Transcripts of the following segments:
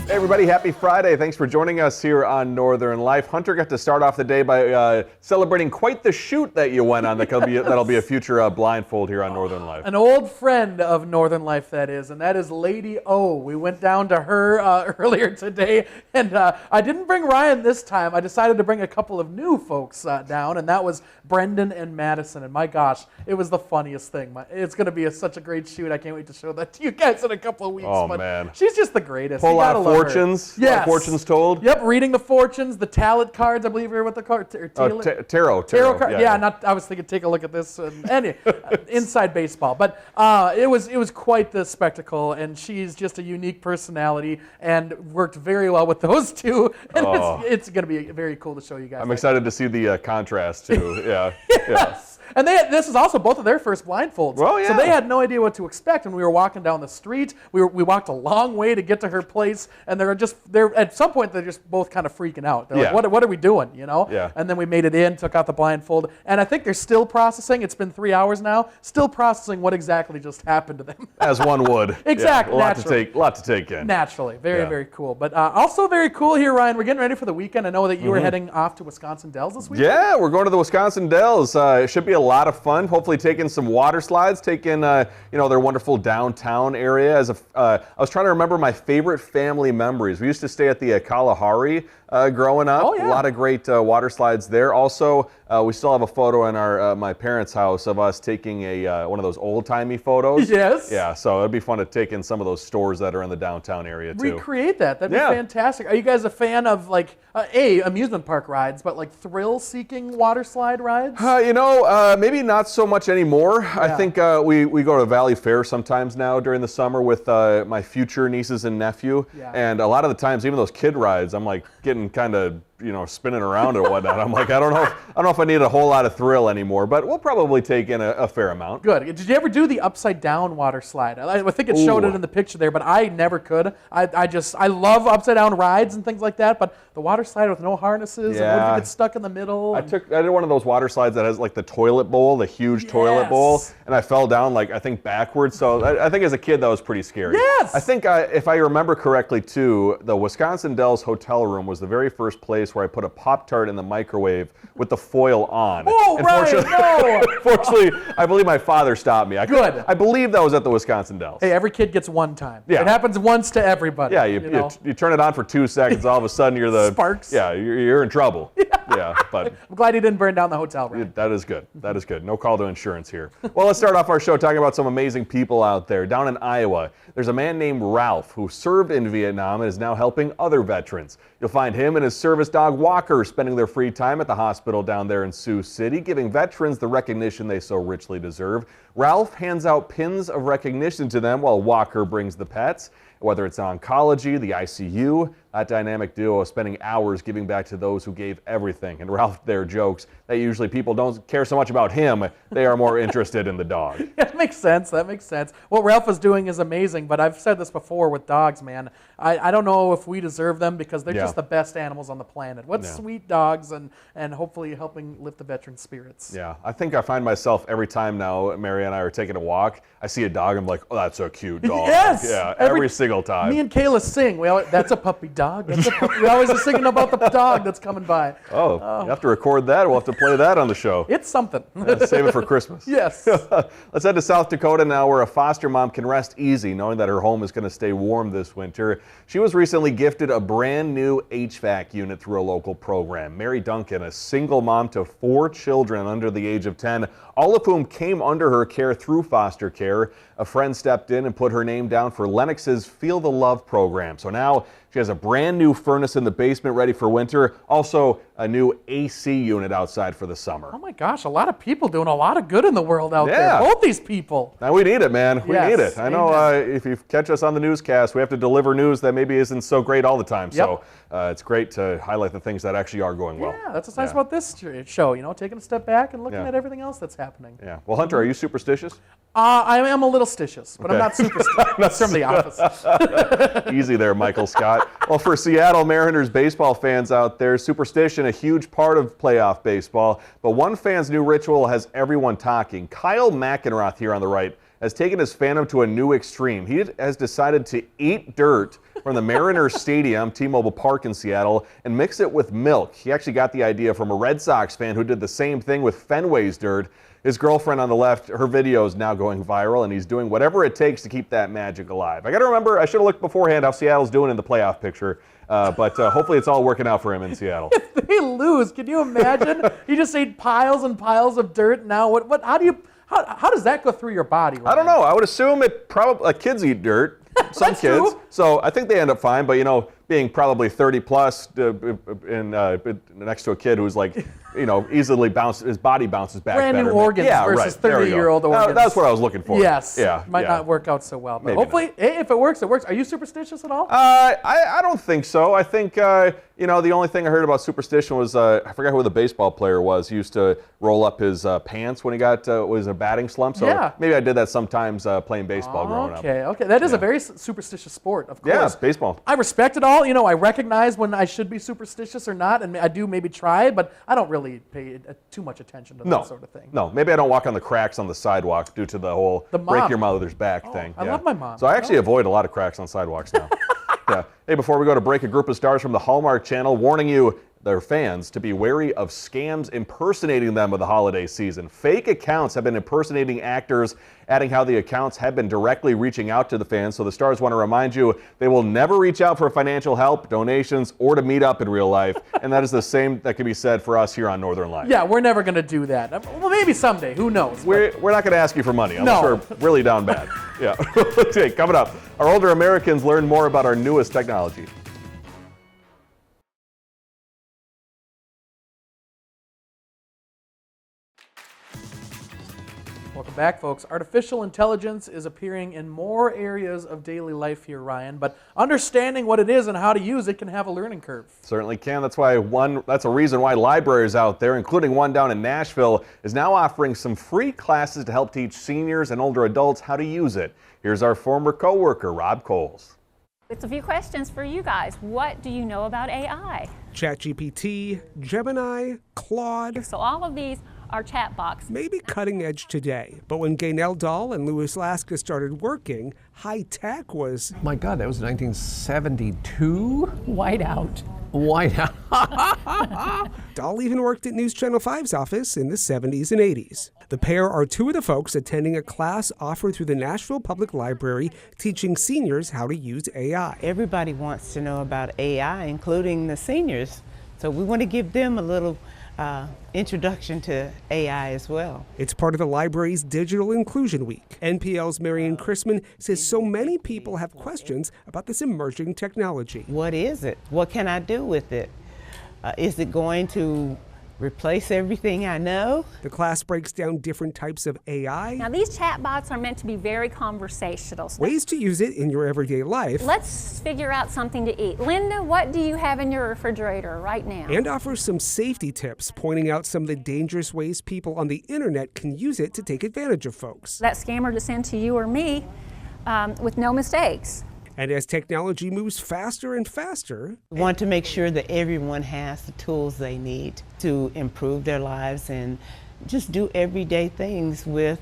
Hey everybody, happy Friday. Thanks for joining us here on Northern Life. Hunter got to start off the day by celebrating quite the shoot that you went on. That'll be a future blindfold here on Northern Life. An old friend of Northern Life, that is, and that is Lady O. We went down to her earlier today, and I didn't bring Ryan this time. I decided to bring a couple of new folks down, and that was Brendan and Madison, and my gosh, it was the funniest thing. It's going to be such a great shoot. I can't wait to show that to you guys in a couple of weeks. Oh, but man. She's just the greatest. Whole lot of fortunes? Yes. A lot of fortunes told? Yep, reading the fortunes, the talent cards, I believe are what the card. Tarot card. Yeah, I was thinking, take a look at this. Inside baseball. But it was quite the spectacle, and she's just a unique personality and worked very well with those two. And it's going to be very cool to show you guys. I'm excited to see the contrast, too. Yeah. Yes. Yeah. And this is also both of their first blindfolds. Well, yeah. So they had no idea what to expect. And we were walking down the street. We walked a long way to get to her place. And they're at some point, they're just both kind of freaking out. They're like, what are we doing, you know? Yeah. And then we made it in, took out the blindfold. And I think they're still processing. It's been 3 hours now. Still processing what exactly just happened to them. As one would. Exactly. Yeah, a lot to take in. Naturally. Very, very cool. But also very cool here, Ryan. We're getting ready for the weekend. I know that you were heading off to Wisconsin Dells this weekend. Yeah, we're going to the Wisconsin Dells. It should be a lot of fun. Hopefully taking some water slides, taking their wonderful downtown area. I was trying to remember my favorite family memories. We used to stay at the Kalahari growing up. Oh, yeah. A lot of great water slides there. Also, we still have a photo in our my parents' house of us taking one of those old-timey photos. Yes. Yeah, so it'd be fun to take in some of those stores that are in the downtown area too. Recreate that. That'd be fantastic. Are you guys a fan of amusement park rides, but like thrill-seeking water slide rides? Maybe not so much anymore. Yeah. I think we go to Valley Fair sometimes now during the summer with my future nieces and nephew. Yeah. And a lot of the times, even those kid rides, I'm like getting kind of spinning around and whatnot. I'm like, I don't know if I need a whole lot of thrill anymore, but we'll probably take in a fair amount. Good. Did you ever do the upside down water slide? I think it showed it in the picture there, but I never could. I love upside down rides and things like that, but the water slide with no harnesses, and what if you get stuck in the middle? I did one of those water slides that has like the toilet bowl, the huge toilet bowl, and I fell down I think backwards. So I think as a kid that was pretty scary. Yes. I think if I remember correctly too, the Wisconsin Dells hotel room was the very first place where I put a Pop-Tart in the microwave with the foil on. Oh, right, no! Fortunately, I believe my father stopped me. Good. I believe that was at the Wisconsin Dells. Hey, every kid gets one time. Yeah. It happens once to everybody. Yeah, you turn it on for 2 seconds, all of a sudden you're the... Sparks. Yeah, you're in trouble. Yeah, but... I'm glad you didn't burn down the hotel room. That is good. That is good. No call to insurance here. Well, let's start off our show talking about some amazing people out there. Down in Iowa, there's a man named Ralph who served in Vietnam and is now helping other veterans. You'll find him and his service dog Walker spending their free time at the hospital down there in Sioux City, giving veterans the recognition they so richly deserve. Ralph hands out pins of recognition to them while Walker brings the pets. Whether it's oncology, the ICU, that dynamic duo is spending hours giving back to those who gave everything. And Ralph there jokes that usually people don't care so much about him, they are more interested in the dog. That makes sense. What Ralph is doing is amazing, but I've said this before with dogs, man. I don't know if we deserve them because they're just the best animals on the planet. What sweet dogs, and hopefully helping lift the veterans' spirits. Yeah, I think I find myself every time now, Mary and I are taking a walk, I see a dog, I'm like, oh, that's a cute dog. Yes! Yeah, every single time. Me and Kayla sing. That's a puppy dog. That's a puppy. We always are singing about the dog that's coming by. Oh, you have to record that. We'll have to play that on the show. It's something. Save it for Christmas. Yes. Let's head to South Dakota now, where a foster mom can rest easy knowing that her home is going to stay warm this winter. She was recently gifted a brand new HVAC unit through a local program. Mary Duncan, a single mom to 4 children under the age of 10, all of whom came under her care through foster care. A friend stepped in and put her name down for Lennox's Feel the Love program. So now she has a brand new furnace in the basement ready for winter. Also, a new AC unit outside for the summer. Oh my gosh, a lot of people doing a lot of good in the world out there. Both these people. Now we need it, man. We need it. I know if you catch us on the newscast, we have to deliver news that maybe isn't so great all the time. So it's great to highlight the things that actually are going well. Yeah, that's what's nice about this show, taking a step back and looking at everything else that's happening. Yeah. Well, Hunter, are you superstitious? I am a little stitious, but I'm not superstitious. That's from The Office. Easy there, Michael Scott. Well, for Seattle Mariners baseball fans out there, superstition, a huge part of playoff baseball. But one fan's new ritual has everyone talking. Kyle McEnroth here on the right has taken his fandom to a new extreme. He has decided to eat dirt from the Mariners Stadium, T-Mobile Park in Seattle, and mix it with milk. He actually got the idea from a Red Sox fan who did the same thing with Fenway's dirt. His girlfriend on the left, her video is now going viral, and he's doing whatever it takes to keep that magic alive. I got to remember, I should have looked beforehand how Seattle's doing in the playoff picture, but hopefully it's all working out for him in Seattle. If they lose, can you imagine? You just ate piles and piles of dirt. Now, how does that go through your body? Ryan? I don't know. I would assume it probably kids eat dirt. Some That's kids. true. So I think they end up fine. But being probably 30 plus next to a kid who's like, easily his body bounces back Brand better. new organs versus 30-year-old organs. That's what I was looking for. Yes. Yeah. Might not work out so well. But Maybe hopefully, if it works, it works. Are you superstitious at all? I don't think so. I think, the only thing I heard about superstition was, I forgot who the baseball player was. He used to roll up his pants when he was a batting slump. So Yeah. maybe I did that sometimes playing baseball growing up. Okay. That is a very superstitious sport, of course. Yeah, baseball. I respect it all. I recognize when I should be superstitious or not, and I do maybe try, but I don't really pay too much attention to that sort of thing. No, maybe I don't walk on the cracks on the sidewalk due to the whole break mom. your mother's back thing. I love my mom. So I actually avoid a lot of cracks on sidewalks now. Yeah. Hey, before we go to break, a group of stars from the Hallmark Channel warning you, their fans, to be wary of scams impersonating them with the holiday season. Fake accounts have been impersonating actors, adding how the accounts have been directly reaching out to the fans. So the stars want to remind you they will never reach out for financial help, donations, or to meet up in real life. And that is the same that can be said for us here on Northern Light. Yeah, we're never going to do that. Well, maybe someday. Who knows? We're not going to ask you for money unless we're really down bad. Yeah. Okay, coming up, our older Americans learn more about our newest technology. Welcome back, folks. Artificial intelligence is appearing in more areas of daily life here, Ryan, but understanding what it is and how to use it can have a learning curve. Certainly can. That's a reason why libraries out there, including one down in Nashville, is now offering some free classes to help teach seniors and older adults how to use it. Here's our former coworker, Rob Coles. It's a few questions for you guys. What do you know about AI? ChatGPT, Gemini, Claude. So all of these are chat box. Maybe cutting edge today, but when Gaynell Dahl and Louis Laska started working, high tech was... My God, that was 1972? Whiteout. Whiteout. Dahl even worked at News Channel 5's office in the 70s and 80s. The pair are two of the folks attending a class offered through the Nashville Public Library teaching seniors how to use AI. Everybody wants to know about AI, including the seniors. So we want to give them a little introduction to AI as well. It's part of the library's Digital Inclusion Week. NPL's Marion Chrisman says so many people have questions about this emerging technology. What is it? What can I do with it? Is it going to replace everything I know? The class breaks down different types of AI, Now these chat bots are meant to be very conversational. So ways to use it in your everyday life, let's figure out something to eat. Linda, what do you have in your refrigerator right now? and offers some safety tips, pointing out some of the dangerous ways people on the internet can use it to take advantage of folks. That scammer to send to you or me with no mistakes. And as technology moves faster and faster, We want to make sure that everyone has the tools they need to improve their lives and just do everyday things with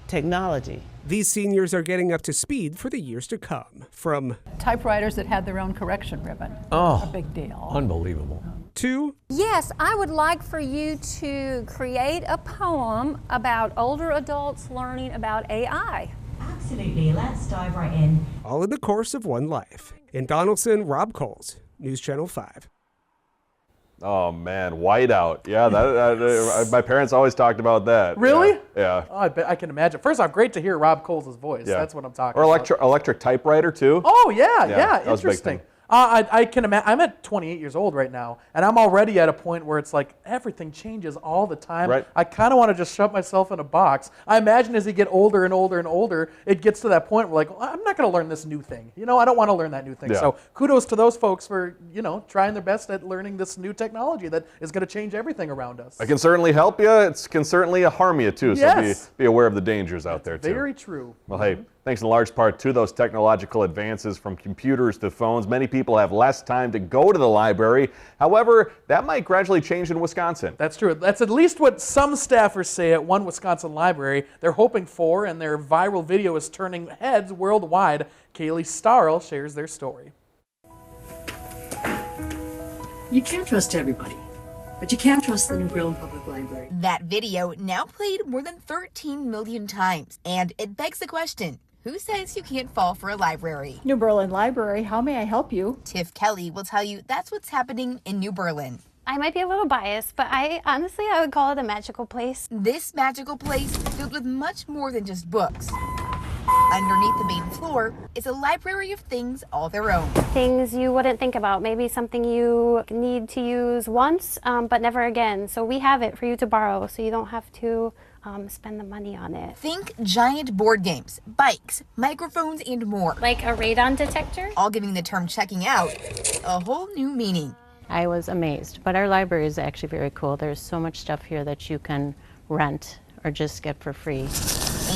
technology. these seniors are getting up to speed for the years to come. From Typewriters that had their own correction ribbon. Oh, A big deal. unbelievable. to Yes, I would like for you to create a poem about older adults learning about AI. Absolutely, let's dive right in. all in the course of one life. In Donaldson, Rob Coles, News Channel 5. Oh man, whiteout. Yeah, my parents always talked about that. Really? Yeah. Oh, I bet I can imagine. First off, great to hear Rob Coles' voice. Yeah. That's what I'm talking Or about. electric typewriter too. Oh, yeah, that was a big interesting. thing. I can imagine. I'm at 28 years old right now, and I'm already at a point where it's like everything changes all the time. Right. I kind of want to just shove myself in a box. I imagine as you get older and older and older, it gets to that point where like, well, I'm not going to learn this new thing. I don't want to learn that new thing. Yeah. So kudos to those folks for, trying their best at learning this new technology that is going to change everything around us. I can certainly help you. It can certainly harm you too. So Yes. be aware of the dangers out there too. Very true. Well, hey, Thanks in large part to those technological advances from computers to phones, many people have less time to go to the library. However, that might gradually change in Wisconsin. That's true. That's at least what some staffers say at one Wisconsin library they're hoping for, and their viral video is turning heads worldwide. Kaylee Starl shares their story. You can't trust everybody, but you can trust the New Berlin Public Library. That video now played more than 13 million times, and it begs the question, who says you can't fall for a library? New Berlin Library, how may I help you? Tiff Kelly will tell you that's what's happening in New Berlin. I might be a little biased, but I would call it a magical place. This magical place filled with much more than just books. Underneath the main floor is a library of things all their own. Things you wouldn't think about, maybe something you need to use once, but never again. So we have it for you to borrow, so you don't have to spend the money on it. Think giant board games, bikes, microphones, and more. Like a radon detector? All giving the term checking out a whole new meaning. I was amazed, but our library is actually very cool. There's so much stuff here that you can rent or just get for free.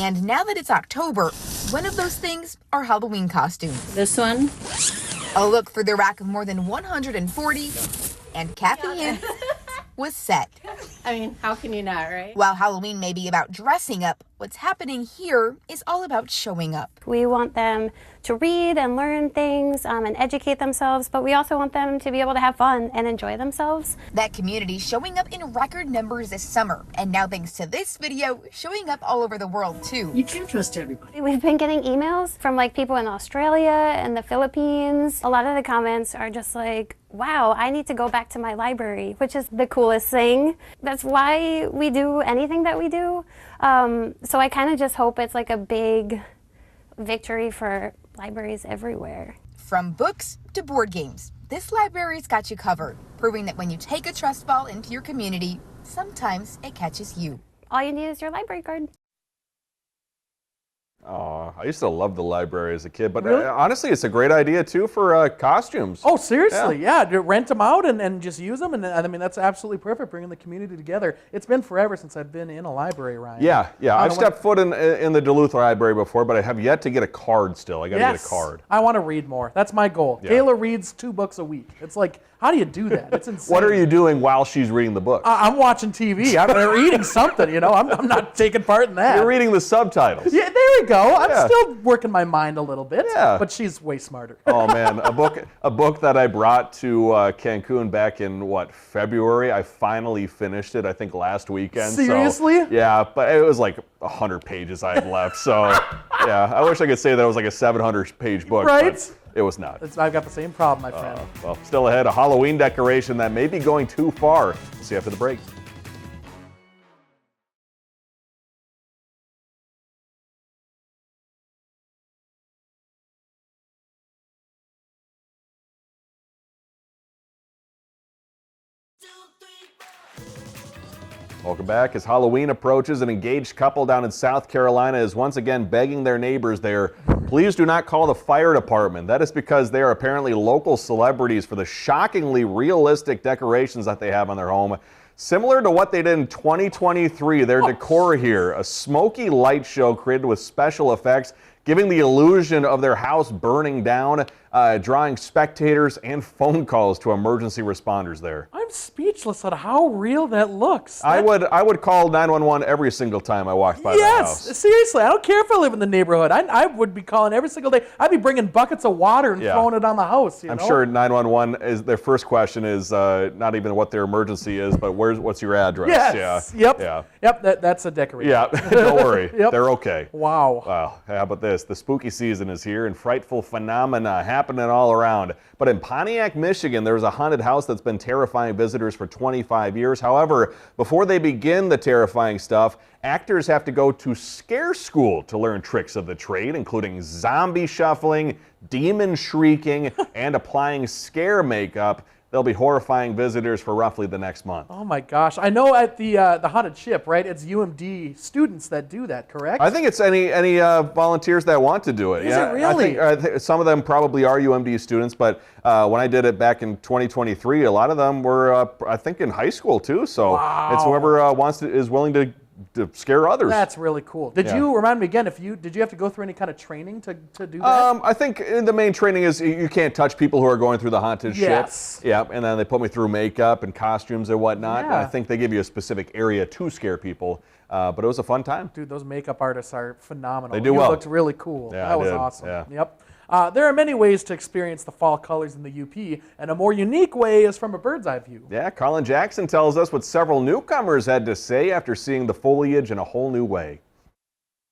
And now that it's October, one of those things are Halloween costumes. This one? A look through the rack of more than 140, and Kathy Hintz was set. I mean, how can you not, right? While Halloween may be about dressing up, what's happening here is all about showing up. We want them to read and learn things and educate themselves, but we also want them to be able to have fun and enjoy themselves. That community showing up in record numbers this summer, and now thanks to this video, showing up all over the world too. You can't trust everybody. We've been getting emails from people in Australia and the Philippines. A lot of the comments are just like, wow, I need to go back to my library, which is the coolest thing. That's why we do anything that we do. So I kind of just hope it's a big victory for libraries everywhere. From books to board games, this library's got you covered, proving that when you take a trust fall into your community, sometimes it catches you. All you need is your library card. Oh, I used to love the library as a kid, but Really? honestly, it's a great idea too for costumes. Oh, seriously? Yeah. Rent them out and just use them. And I mean, that's absolutely perfect, bringing the community together. It's been forever since I've been in a library, Ryan. Yeah. I I've don't stepped foot in the Duluth Library before, but I have yet to get a card still. I got to get a card. I want to read more. That's my goal. Yeah. Kayla reads 2 books a week. It's like, how do you do that? It's insane. What are you doing while she's reading the book? I'm watching TV. I'm eating something, I'm not taking part in that. You're reading the subtitles. Yeah, there we go. I'm Yeah. still working my mind a little bit, Yeah. but she's way smarter. Oh man, a book that I brought to Cancun back in February. I finally finished it. I think last weekend. Seriously? So, yeah, but it was 100 pages I had left. So yeah, I wish I could say that it was a 700-page book. Right? But it was not. I've got the same problem, my friend. Well, still ahead, a Halloween decoration that may be going too far. We'll see you after the break. Welcome back. As Halloween approaches, an engaged couple down in South Carolina is once again begging their neighbors there, please do not call the fire department. That is because they are apparently local celebrities for the shockingly realistic decorations that they have on their home. Similar to what they did in 2023, their decor here, a smoky light show created with special effects, giving the illusion of their house burning down, drawing spectators and phone calls to emergency responders there. I'm speechless at how real that looks. I would call 911 every single time I walked by the house. Yes, seriously. I don't care if I live in the neighborhood. I would be calling every single day. I'd be bringing buckets of water and throwing it on the house. I'm sure 911 is their first question is not even what their emergency is, but what's your address? Yes. Yeah. Yep. Yeah. Yep. That's a decoration. Yeah. Don't worry. Yep. They're okay. Wow. Wow. How about this? The spooky season is here and frightful phenomena happening all around. But in Pontiac, Michigan, there's a haunted house that's been terrifying visitors for 25 years. However, before they begin the terrifying stuff, actors have to go to scare school to learn tricks of the trade, including zombie shuffling, demon shrieking, and applying scare makeup. They'll be horrifying visitors for roughly the next month. Oh my gosh. I know at the Haunted Ship, right? It's UMD students that do that, correct? I think it's any volunteers that want to do it. Is it really? I think some of them probably are UMD students, but when I did it back in 2023, a lot of them were, I think, in high school too. So it's whoever is willing to to scare others. That's really cool. Did Yeah. you, remind me again, did you have to go through any kind of training to do that? I think the main training is you can't touch people who are going through the haunted Yes. ship. Yeah, and then they put me through makeup and costumes and whatnot. And Yeah. I think they give you a specific area to scare people, but it was a fun time. Dude, those makeup artists are phenomenal. They do You well. looked really cool. Yeah, that I was did. awesome. Yeah. Yep. There are many ways to experience the fall colors in the UP, and a more unique way is from a bird's eye view. Yeah, Colin Jackson tells us what several newcomers had to say after seeing the foliage in a whole new way.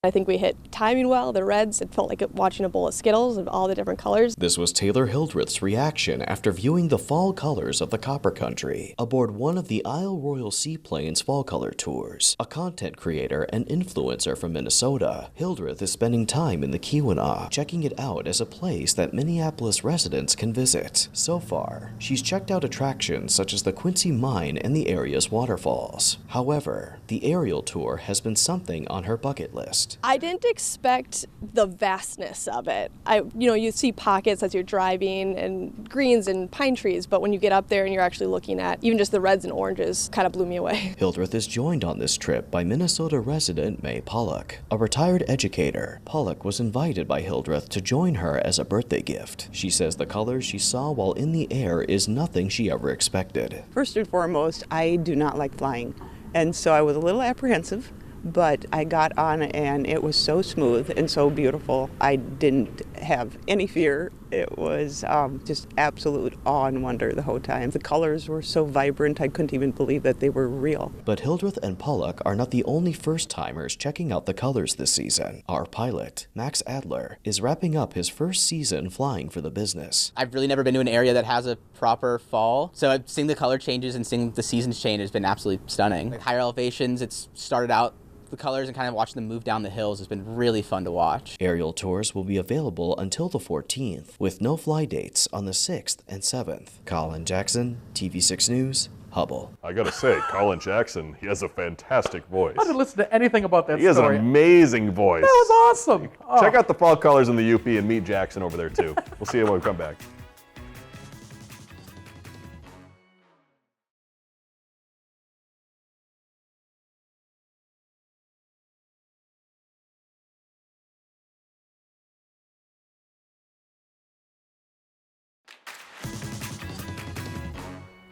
I think we hit timing well. The reds, it felt like watching a bowl of Skittles of all the different colors. This was Taylor Hildreth's reaction after viewing the fall colors of the Copper Country aboard one of the Isle Royal Seaplane's fall color tours. A content creator and influencer from Minnesota, Hildreth is spending time in the Keweenaw, checking it out as a place that Minneapolis residents can visit. So far, she's checked out attractions such as the Quincy Mine and the area's waterfalls. However, the aerial tour has been something on her bucket list. I didn't expect the vastness of it. You see pockets as you're driving and greens and pine trees, but when you get up there and you're actually looking at even just the reds and oranges, kind of blew me away. Hildreth is joined on this trip by Minnesota resident May Pollock. A retired educator, Pollock was invited by Hildreth to join her as a birthday gift. She says the colors she saw while in the air is nothing she ever expected. First and foremost, I do not like flying, and so I was a little apprehensive. But I got on and it was so smooth and so beautiful. I didn't have any fear. It was just absolute awe and wonder the whole time. The colors were so vibrant, I couldn't even believe that they were real. But Hildreth and Pollock are not the only first-timers checking out the colors this season. Our pilot, Max Adler, is wrapping up his first season flying for the business. I've really never been to an area that has a proper fall, so seeing the color changes and seeing the seasons change has been absolutely stunning. Like higher elevations, it's started out the colors and kind of watching them move down the hills has been really fun to watch. Aerial tours will be available until the 14th, with no fly dates on the 6th and 7th. Colin Jackson, TV6 News, Hubble. I gotta say, Colin Jackson, he has a fantastic voice. I didn't listen to anything about that He has an story. amazing voice. That was awesome. Oh. Check out the fall colors in the UP and meet Jackson over there too. We'll see you when we come back.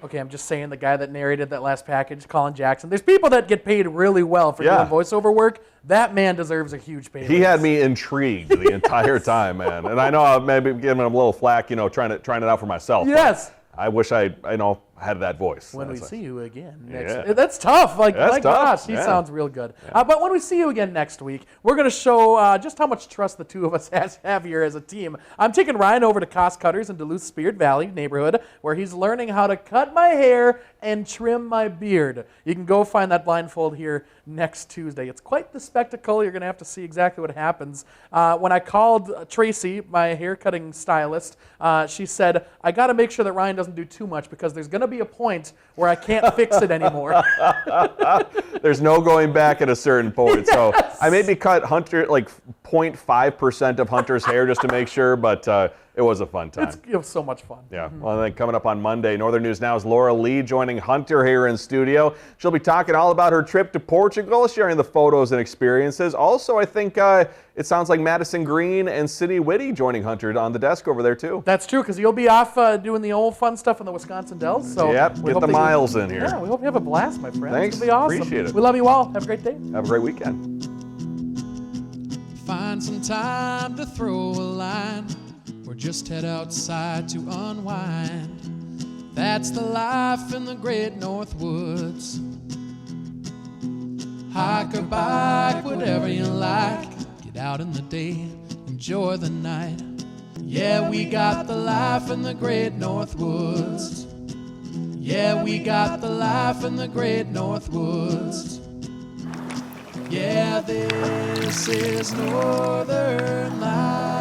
Okay, I'm just saying the guy that narrated that last package, Colin Jackson. There's people that get paid really well for doing voiceover work. That man deserves a huge pay. He had me intrigued the entire time, man. And I know I maybe giving him a little flack, trying it out for myself. Yes. I wish I had that voice. When we see you again next Yeah. That's tough. Like, That's my tough. gosh, he Yeah. sounds real good. But when we see you again next week, we're going to show just how much trust the two of us have here as a team. I'm taking Ryan over to Cost Cutters in Duluth Spirit Valley neighborhood, where he's learning how to cut my hair and trim my beard. You can go find that blindfold here next Tuesday. It's quite the spectacle. You're going to have to see exactly what happens. When I called Tracy, my hair cutting stylist, she said, I got to make sure that Ryan doesn't do too much because there's going to be a point where I can't fix it anymore. There's no going back at a certain point. Yes. So I maybe cut Hunter like 0.5% of Hunter's hair just to make sure, but it was a fun time. It was so much fun. Yeah. Well, and then coming up on Monday, Northern News Now's Laura Lee joining Hunter here in studio. She'll be talking all about her trip to Portugal, sharing the photos and experiences. Also, I think it sounds like Madison Green and Sydney Whitty joining Hunter on the desk over there too. That's true, because you'll be off doing the old fun stuff in the Wisconsin Dells. So yep, get the miles in here. Yeah, we hope you have a blast, my friend. Thanks. It'll be awesome. Appreciate it. We love you all. Have a great day. Have a great weekend. Find some time to throw a line, or just head outside to unwind. That's the life in the great North Woods. Hike or bike, whatever you like. Get out in the day, enjoy the night. Yeah, we got the life in the great North Woods. Yeah, we got the life in the great North Woods. Yeah, this is Northern Life.